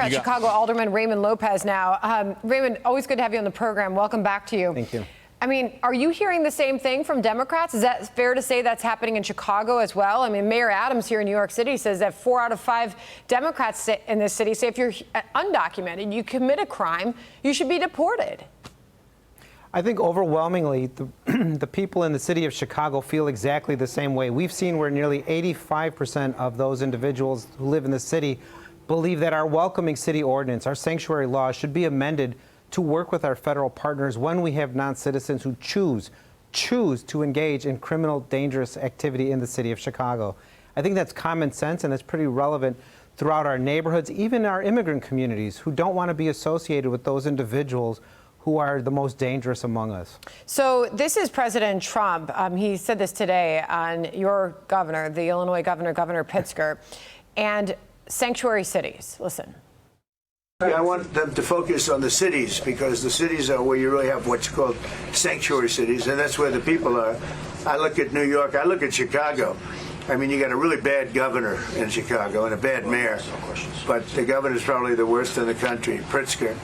Chicago Alderman Raymond Lopez now. Raymond, always good to have you on the program. Welcome back to you. Thank you. I mean, are you hearing the same thing from Democrats? Is that fair to say that's happening in Chicago as well? I mean, Mayor Adams here in New York City says that 4 out of 5 Democrats in this city say if you're undocumented, you commit a crime, you should be deported. I think overwhelmingly, the people in the city of Chicago feel exactly the same way. We've seen where nearly 85% of those individuals who live in the city believe that our welcoming city ordinance, our sanctuary law, should be amended to work with our federal partners when we have non-citizens who choose to engage in criminal, dangerous activity in the city of Chicago. I think that's common sense, and that's pretty relevant throughout our neighborhoods, even our immigrant communities who don't want to be associated with those individuals who are the most dangerous among us. So this is President Trump. He said this today on your governor, the Illinois governor, Governor Pritzker, and sanctuary cities. Listen. I want them to focus on the cities, because the cities are where you really have what's called sanctuary cities, and that's where the people are. I look at New York, I look at Chicago. I mean, you got a really bad governor in Chicago and a bad mayor, but the governor's probably the worst in the country, Pritzker.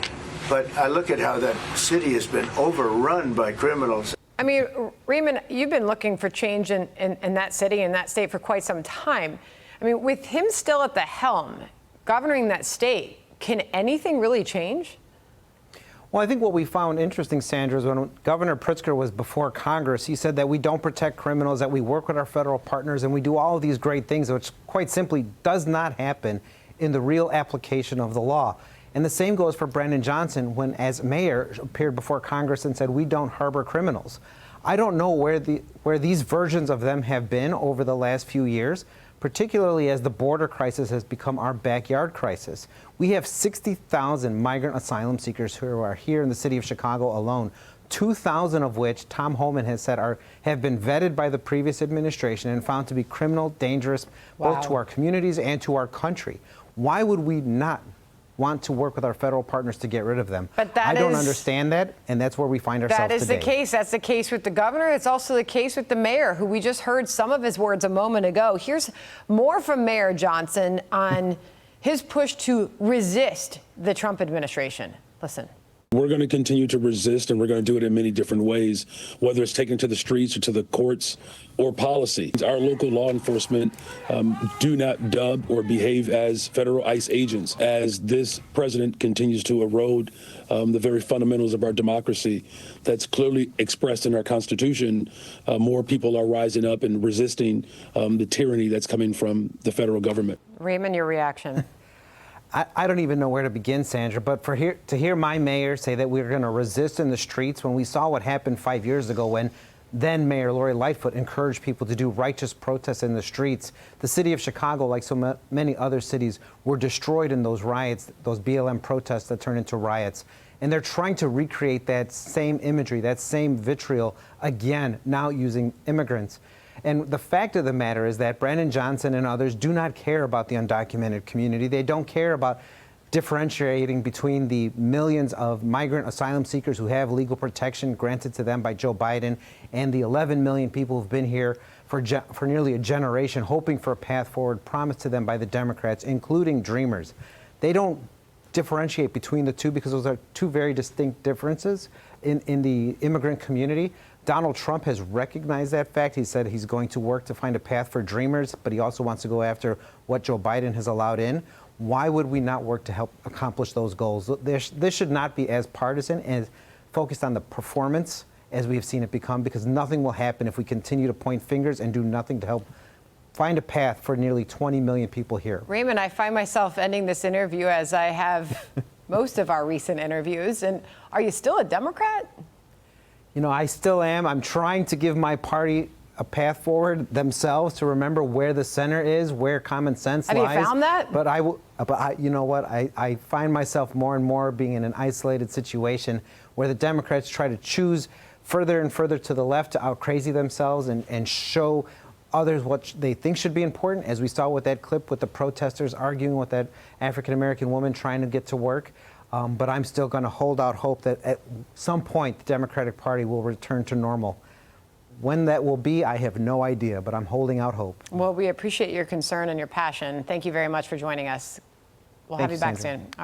But I look at how that city has been overrun by criminals. I mean, Raymond, you've been looking for change in that city and that state for quite some time. I mean, with him still at the helm, governing that state, can anything really change? Well, I think what we found interesting, Sandra, is when Governor Pritzker was before Congress, he said that we don't protect criminals, that we work with our federal partners, and we do all of these great things, which quite simply does not happen in the real application of the law. And the same goes for Brandon Johnson when, as mayor, appeared before Congress and said, we don't harbor criminals. I don't know where these versions of them have been over the last few years, particularly as the border crisis has become our backyard crisis. We have 60,000 migrant asylum seekers who are here in the city of Chicago alone, 2,000 of which Tom Homan has said have been vetted by the previous administration and found to be criminal, dangerous, both to our communities and to our country. Why would we not want to work with our federal partners to get rid of them? But I don't understand that, and that's where we find ourselves today. That is the case. That's the case with the governor. It's also the case with the mayor, who we just heard some of his words a moment ago. Here's more from Mayor Johnson on his push to resist the Trump administration. Listen. We're going to continue to resist, and we're going to do it in many different ways, whether it's taken to the streets or to the courts or policy. Our local law enforcement do not dub or behave as federal ICE agents. As this president continues to erode the very fundamentals of our democracy that's clearly expressed in our Constitution, more people are rising up and resisting the tyranny that's coming from the federal government. Raymond, your reaction? I don't even know where to begin, Sandra, but to hear my mayor say that we're going to resist in the streets when we saw what happened 5 years ago when then Mayor Lori Lightfoot encouraged people to do righteous protests in the streets. The city of Chicago, like so many other cities, were destroyed in those riots, those BLM protests that turned into riots. And they're trying to recreate that same imagery, that same vitriol again, now using immigrants. And the fact of the matter is that Brandon Johnson and others do not care about the undocumented community. They don't care about differentiating between the millions of migrant asylum seekers who have legal protection granted to them by Joe Biden and the 11 million people who've been here for nearly a generation, hoping for a path forward promised to them by the Democrats, including Dreamers. They don't differentiate between the two because those are two very distinct differences in the immigrant community. Donald Trump has recognized that fact. He said he's going to work to find a path for Dreamers, but he also wants to go after what Joe Biden has allowed in. Why would we not work to help accomplish those goals? This should not be as partisan and focused on the performance as we have seen it become, because nothing will happen if we continue to point fingers and do nothing to help find a path for nearly 20 million people here. Raymond, I find myself ending this interview as I have most of our recent interviews. And are you still a Democrat? You know, I still am. I'm trying to give my party a path forward themselves to remember where the center is, where common sense lies. Have you found that? But you know what? I find myself more and more being in an isolated situation where the Democrats try to choose further and further to the left to out-crazy themselves and show others what they think should be important, as we saw with that clip with the protesters arguing with that African-American woman trying to get to work. But I'm still going to hold out hope that at some point the Democratic Party will return to normal. When that will be, I have no idea, but I'm holding out hope. Well, we appreciate your concern and your passion. Thank you very much for joining us. We'll have you back soon.